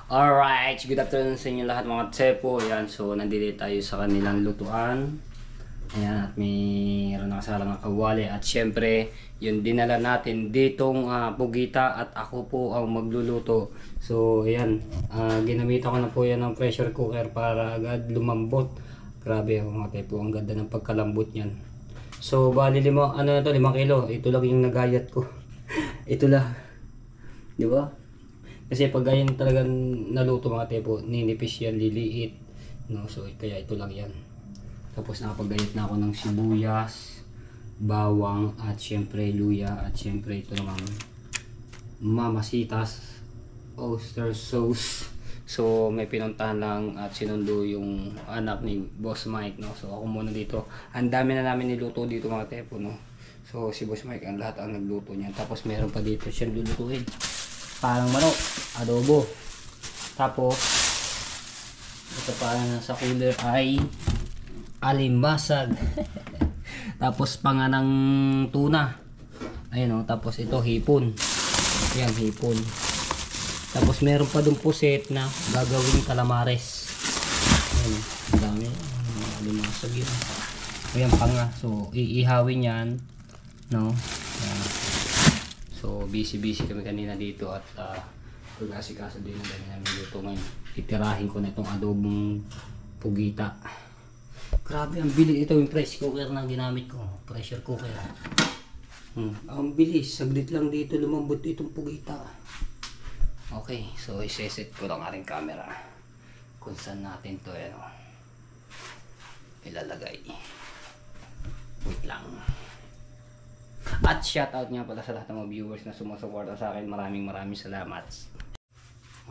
Alright, good afternoon sa inyo lahat mga tsepo. Ayan, so nandito tayo sa kanilang lutuan. Ayan, at mayroon na kasalang kawali. At syempre, yung dinala natin ditong pugita at ako po ang magluluto. So, ayan, ginamitan ko na po yan ng pressure cooker para agad lumambot. Grabe mga tsepo, ang ganda ng pagkalambot niyan. So, bali 5 kilo. Ito lang yung nagayat ko. Ito lang. Di ba? Kasi pag ganyan talagang naluto mga tepo, ninipis yan, liliit. No? So kaya ito lang yan. Tapos nakapagayat na ako ng sibuyas, bawang, at syempre luya, at syempre ito naman mamasitas, oyster sauce. So may pinuntahan lang at sinundo yung anak ni Boss Mike. No? So ako muna dito. Ang dami na namin niluto dito mga tepo. No? So si Boss Mike ang lahat ang nagluto niya. Tapos meron pa dito siyang lulutuin. Parang manok, adobo. Tapos ito pa sa cooler ay alimasag. Tapos panganang tuna. Ayun oh, tapos ito hipon. Yan hipon. Tapos meron pa dong puset na gagawing calamares. Ayun oh, ang dami. Alimasag yun. Ayan panga. So iihawin yan, no? Yan. So busy kami kanina dito at pag-asikaso din ang dami namin luto ngayon. Itirahin ko na itong adobong pugita. Grabe ang bilis. Ito yung pressure cooker na ginamit ko. Pressure cooker. Ang bilis. Saglit lang dito lumambot itong pugita. Okay. So iseset ko lang aring camera. Kung saan natin to ilalagay. Wait lang. At shoutout nga pala sa lahat ng mga viewers na sumusuporta sa akin. Maraming salamat.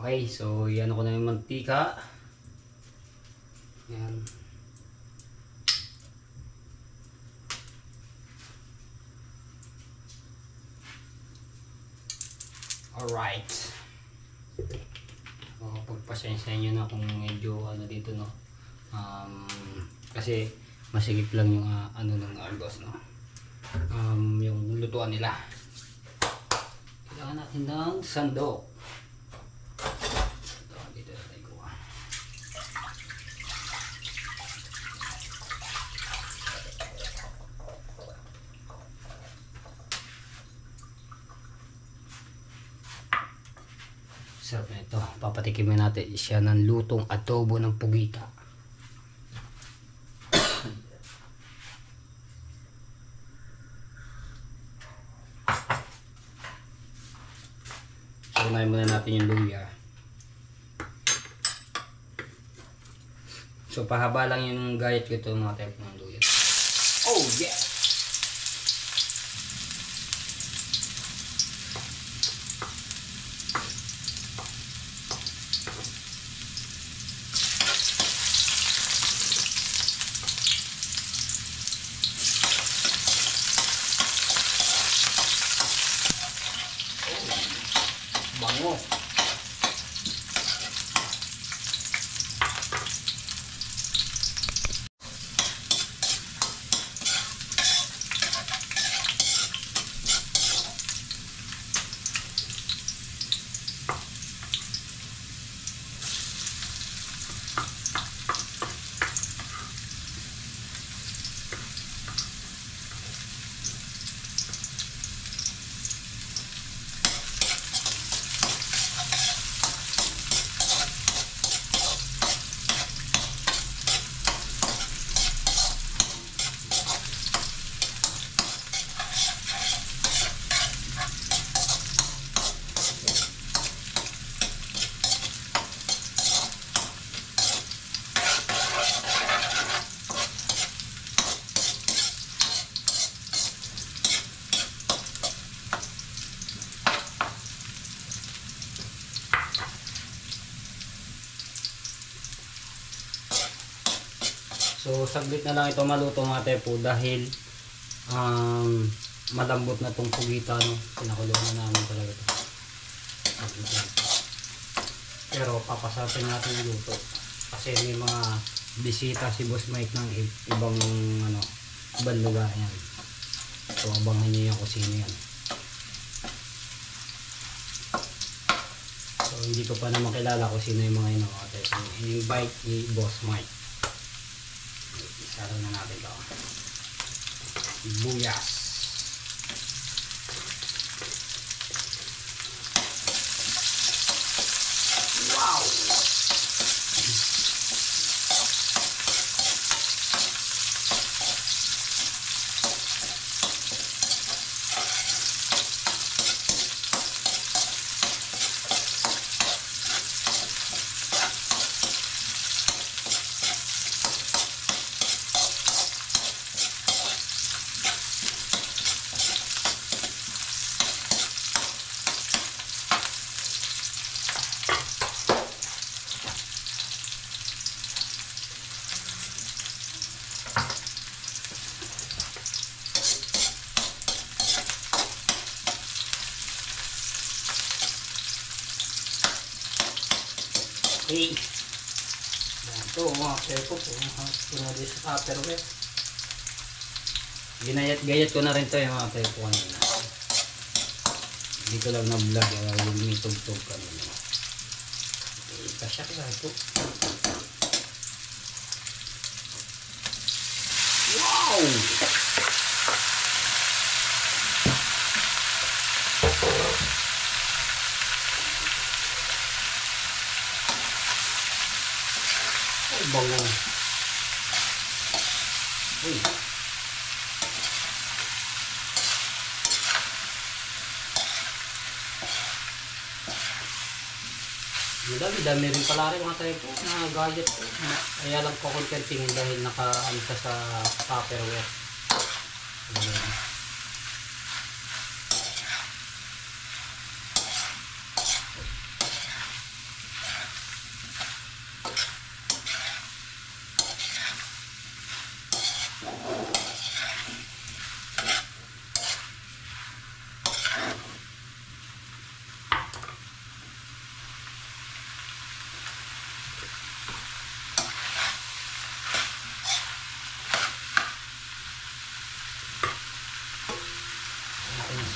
Okay, so yan ako na yung mantika. Yan. Alright. So, pagpasensya nyo na kung medyo dito, no. Kasi masigip lang yung ng argos, no. Yung lutuan nila. Kailangan natin ng sandok. Ito, dito natin kuha. Sarap na ito. Papatikimin natin siya ng lutong adobo ng pugita. Unahin muna natin yung luya. So pahaba lang yung gayat ko ito mga type ng luya. Oh yeah! Bango. So saglit na lang ito maluto mga tepo dahil malambot na itong pugita, no? Pinakulungan na namin talaga ito. Pero papasapin natin yung luto kasi may mga bisita si Boss Mike ng ibang ibang lugar yan. So abangan nyo yung kusina yan. So hindi ko pa naman kilala kung sino yung mga yun mga tepo. I-invite ni Boss Mike. Isara na natin ito. Sibuyas. Wow! Okay. Ito mga tepo po. Pinuli sa Tupperware. Ginayat-gayat ko na rin ito yung mga tepo kanina. Hindi ko lang na-vlog yung mitog-tog kanina. Okay, kasyak na ito. Wow! Bango. Uy. Dami rin pala rin mga tayo po na gadget po. Kaya lang po contentingin dahil naka-ano sa Tupperware.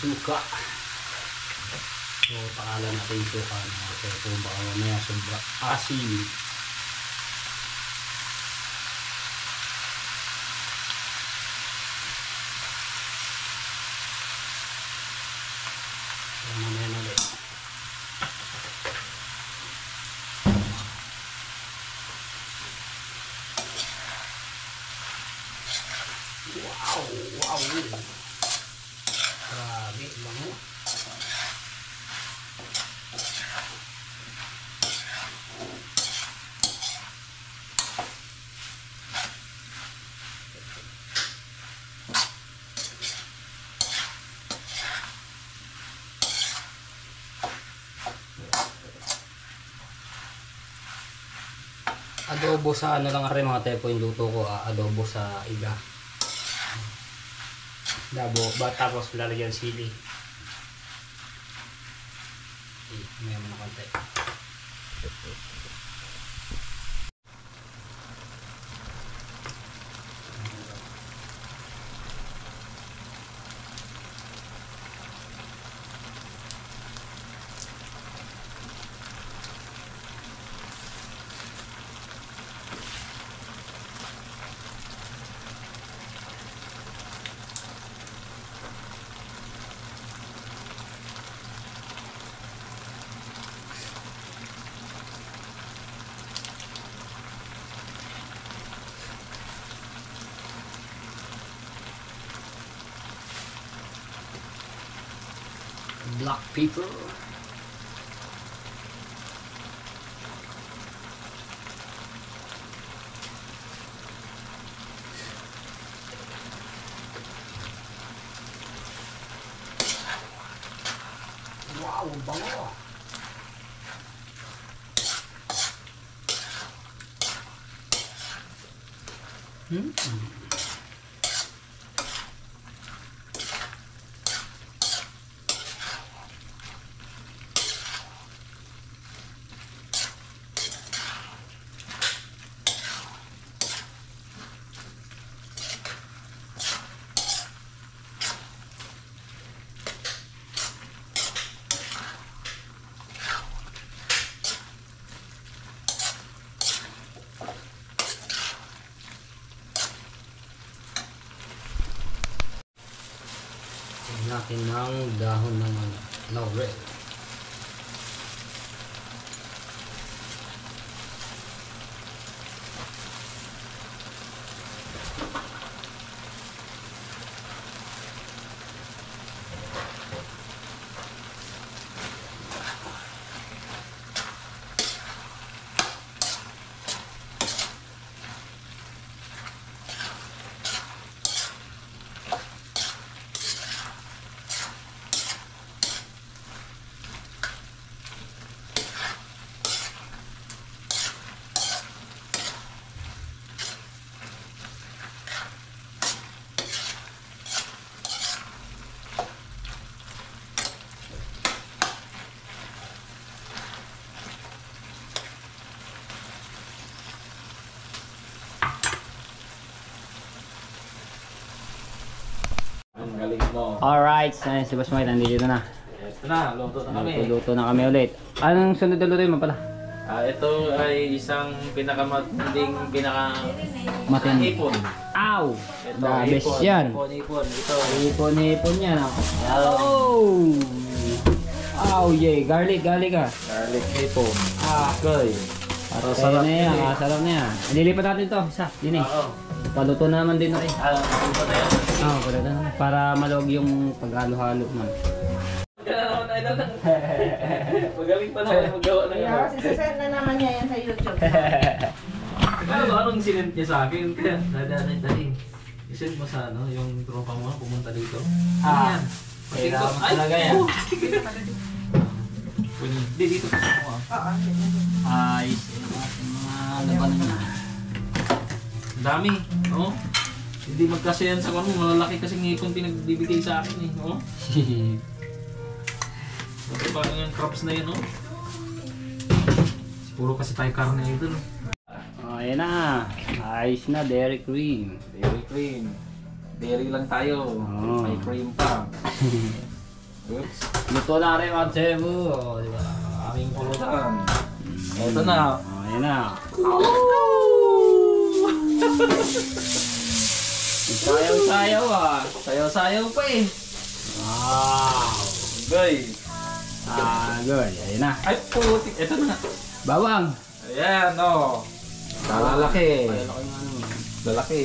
Suka. So, pakalan natin yung suka. So, baka mamaya sobra asin. So, mamaya na ulit. Wow! Wow! Grabe, bango. Adobo sa ano lang rin mga tepo yung luto ko, adobo sa iga. Dabo, tapos lalagyan sili. Okay, may naman na konti. Black pepper. Wow, bango. natin ng dahon ng laurel. Ang galing mo. Alright, si Boss Mike nandito na. Ito na, luto na kami. Luto na kami ulit. Anong sunod na luto mo pala? Ito ay isang pinakamatinding Matindi. hipon. Ow! Ito, The best hipon. yan. Hipon. Ito. Hipon yan ako. Oh! Oh yeah, garlic ah. Garlic hipon. Okay. Para Sarap sarap na yan, yun eh. sarap na yan. Ililipat natin to, isa, yun eh. Oo. Paluto na naman din na rin. Ito na yan. Oo, paluto na naman. Para maluwag yung paghalo-halo man. Magaling pa naman magawa ng Kaya kasi sasend na naman niya yan sa YouTube. Ano, anong sinend niya sa akin? Kaya, dali. I-send mo sa yung tropa mo pumunta dito. Ah, Yan. kailangan Ay, talaga yan. oh, sige. Hindi, dito kasi mo Oo. Ayos. Mga labanan na. Ang dami, oh. Hindi magkasiyan sa kano, malalaki kasi ngipon pinagbibigay sa akin eh, oh. Ito parang yung crops na yun, oh. Puro kasi tayo karne ito, no. Oh, ayan na. Ayos na, dairy cream. Dairy cream. Dairy lang tayo. Oh. May cream pa. Oops. Luto na rin mga Cebu. Oh, di ba? Aming pulutan. Ito na. Oh, ayan na. Sayaw-sayaw ah. Sayaw-sayaw pa eh. Wow. Goy. Good. Ayan na. Ay, putik. Ito na. Bawang. Ayan, oh. Lalaki. Lalaki nga naman. Lalaki.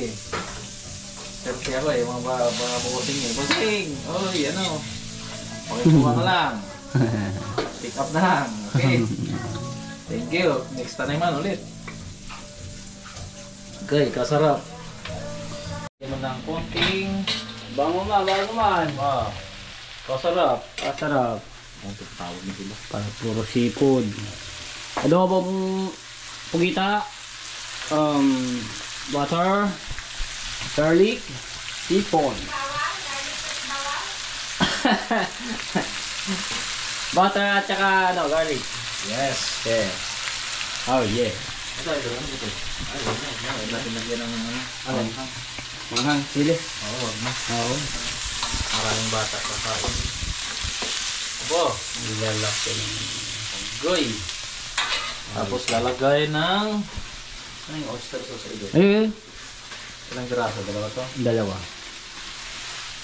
Siyempre ako eh, mga busing eh. Busing! Oy, ano? Pakikuha ka lang. Pick up na lang. Okay. Thank you. Next time naman ulit. Okay, kasarap. Lagyan mo ng konting... Bango man. Ah, kasarap. Masarap. Ang tawag na sila. Para puro seafood. Adobong pugita. Butter. Garlic. Sipon. Butter at saka garlic. Yes. Yes. Oh yeah. Ito. Ay, wag natin lagyan ng Ano? Manghang, sili. Oo, wag na. Oo. Maraming bata kakain. Abo. Nilalaki. Goy. Tapos lalagay ng... Ano yung oyster sauce ito? Ayun. Ilang grasa? Dalawa to? Dalawa.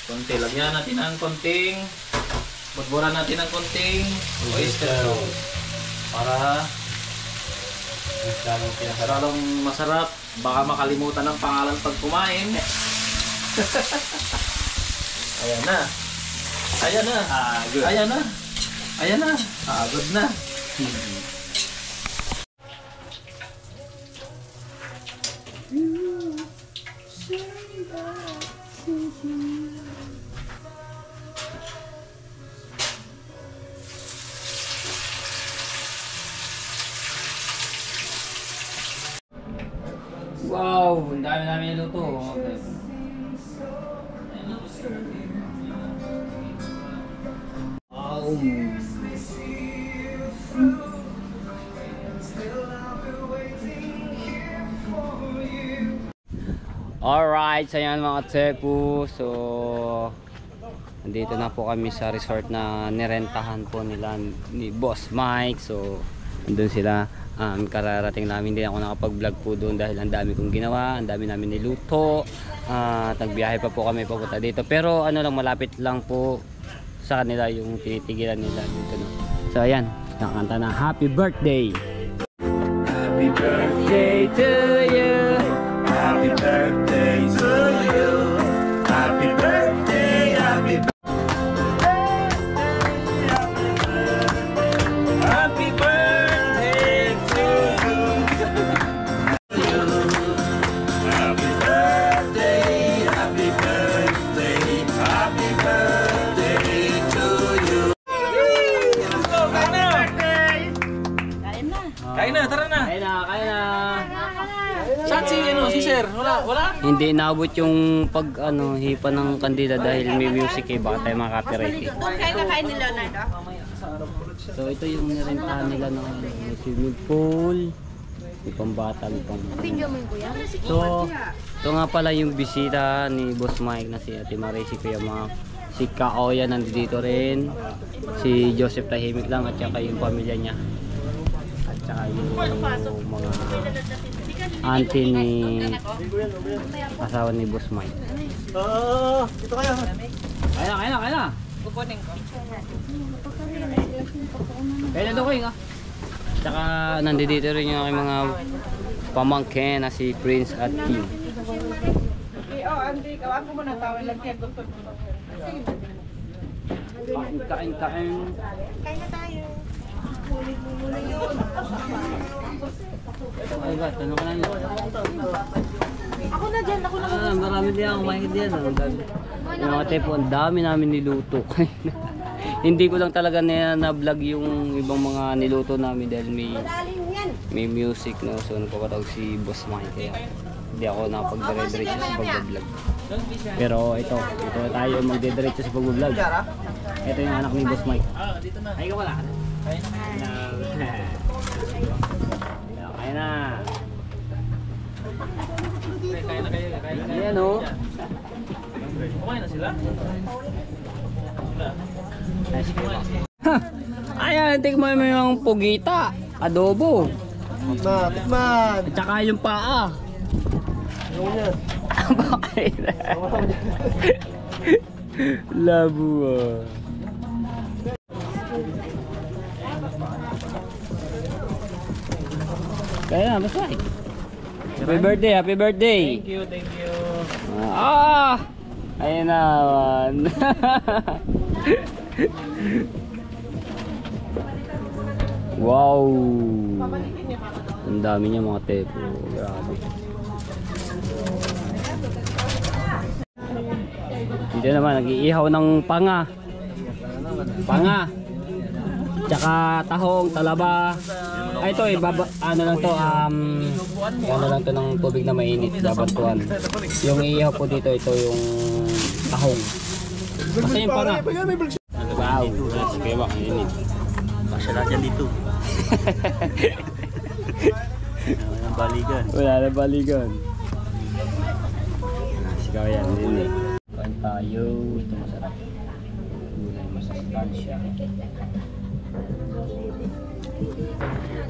Konti. Lagyan natin ng konting... Budburan natin ng konting oyster sauce. Para lalong masarap. Baka makalimutan ng pangalan pag kumain. Ayan na. Ayan na. Good. Ayan na. Ayan na. Good na. Wow, ang dami namin niluto. Okay. Wow. Alright, so yan mga Tsepu. So, nandito na po kami sa resort na nirentahan po nila ni Boss Mike. So, nandun sila. Kararating namin din ako nakapag-vlog po doon dahil ang dami kong ginawa, ang dami namin niluto. Nagbiyahe pa po kami papunta dito. Pero ano lang, malapit lang po sa kanila yung tinitigilan nila dito. No? So ayan, nakakanta na Happy Birthday! Happy birthday to you! Happy birthday to you. Happy birthday, happy birthday. Happy birthday to you. Happy birthday, happy birthday, happy birthday to you. Let's go, kain na. Kain na, tara na. Kaya na! Saan si sir? Wala? Hindi naabot yung hipa ng kandila dahil may music baka tayo makaka-copyright Kaya kakain ni Leonardo. So ito yung nirentahan nila ng swimming pool. May pambata, may pang... So, ito nga pala yung bisita ni Boss Mike na si Ate Marie, si Kuya Mac, si Kaoya nandito rin, si Joseph Tahimik lang at saka yung pamilya niya. At saka yung mga auntie ni asawa ni Boss Mike. Dito kayo. Kaya na! Kukunin ko. Kaya na daw kayo nga. Tsaka nandito rin yung aking mga pamangkin na si Prince at Kim. Andy, kawan ko muna tawag lang kaya gusto mo. Kain. Kain na tayo. Kulit mo muna yun. Ay ba, tanong ka na yun. Ako na dyan, ako na. Marami din ako kumain din. Yung mga tepo, ang dami namin niluto. Hindi ko lang talaga na-vlog yung ibang mga niluto namin dahil may music, no? So nagpapatawag si Boss Mike kaya hindi ako nakapag-dire-diretso sa pag-vlog. Pero ito tayo magdidiretso sa pag-vlog. Ito yung anak ni Boss Mike. Ay ka wala. Kaya na. Ayan o. Kumain na sila? Ayan, tikman mo yung pugita, adobo. Tikman. At saka yung paa. Ano niya? Bakit? Labo ah. Kaya na, mas like. Happy birthday, happy birthday. Thank you. Ayun naman. Wow. Ang dami niya mga tepo. Grabe. Dito naman, nag-iihaw ng panga. Tsaka tahong, talaba. Ay, ito ano lang to, ano lang to ng tubig na mainit, babatuan. Yung iihaw po dito, ito yung tahong. Basta yung panga. Wow, sige ba, mainit. Masya lahat yan dito. Wala nang baligan. Wala na baligan. Sigaw yan, din eh. Kain tayo, ito masarap. Gulay, masustansya.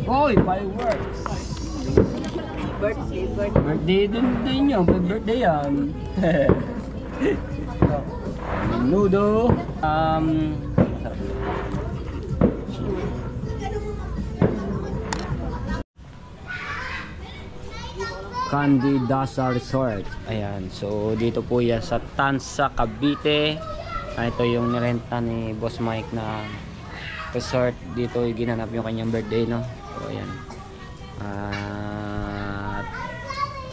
Hoy, fireworks! Birthday din yun, birthday yan. Menudo. Sarap. Candidasa Resort. Ayan, so dito po yan sa Tansa, Cavite. Ito yung nirenta ni Boss Mike na resort. Dito ginanap yung kanyang birthday, no? So ayan.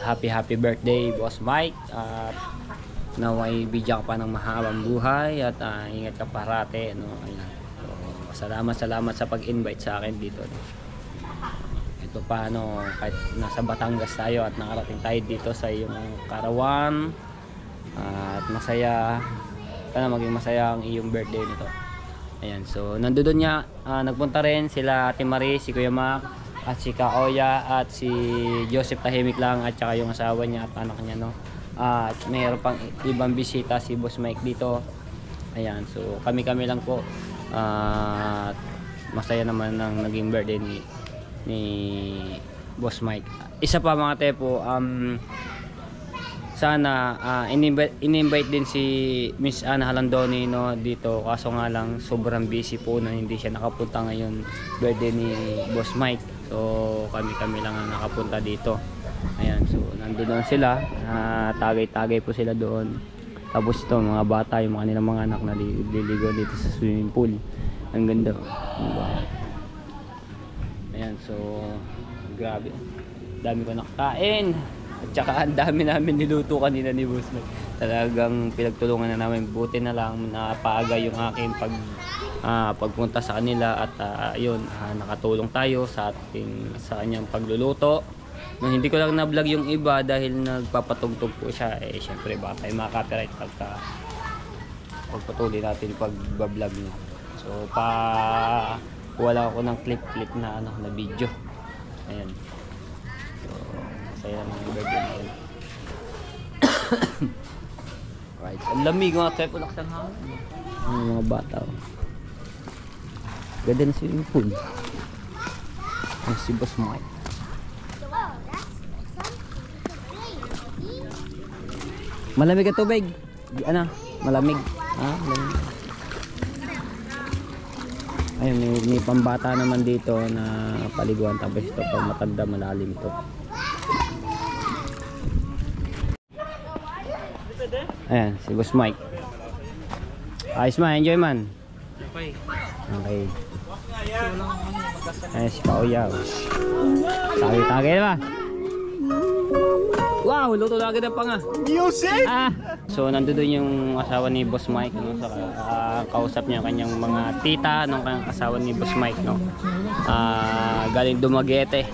Happy birthday Boss Mike. At naway bigyan ka pa ng mahabang buhay at ingat ka parate, no? Ayan. So, salamat sa pag-invite sa akin dito, no? Ito pa, no, kahit nasa Batangas tayo at nakarating tayo dito sa iyong karawan at masaya, sana maging masaya ang iyong birthday nito. Ayan, so nandoon niya, nagpunta rin sila Ate Marie, si Kuya Mac at si Kaoya at si Joseph Tahimik lang at saka yung asawa niya at anak niya, no. At mayroon pang ibang bisita si Boss Mike dito. Ayan, so kami lang po. Masaya naman ang naging birthday ni ni Boss Mike. Isa pa mga tepo, sana in-invite din si Miss Ana Halandoni no dito, kaso nga lang sobrang busy po na hindi siya nakapunta ngayon birthday ni Boss Mike. So kami lang ang nakapunta dito. Ayan, so nandoon sila, tagay-tagay po sila doon. Tapos ito mga bata, yung mga nilang mga anak na liligo dito sa swimming pool. Ang ganda. Ayan, so grabe, dami ko nakakain. At saka ang dami namin niluto kanina ni Boss Mike. Talagang pinagtulungan na namin. Buti na lang napaaga yung aking pagpunta sa kanila. At yun, nakatulong tayo sa kanyang pagluluto. No, hindi ko lang na-vlog yung iba dahil nagpapatugtog po siya. Eh, syempre baka tayo maka-copyright pagpatuloy natin pag-vlog niya. So, wala ako ng clip na video. Ayan. Saya ng birthday natin. Right. Ang lamig mga tayo pulak sa hangin. Ang mga bata. Ganda na swimming pool. Ang si Boss Mike. Malamig ang tubig. Ano? Malamig. Malamig. Ayun, may pambata naman dito na paliguan. Tapos ito pang matanda, malalim to. Ayan, si Boss Mike. Ayos man, enjoy man. Okay. Okay. Ayan si Pauyaw. Tagay-tagay ba? Wow, luto na agad ang panga. Music! So nandoon yung asawa ni Boss Mike, no? So, kausap niya kanyang mga tita nung kanyang asawa ni Boss Mike, no? Galing Dumaguete.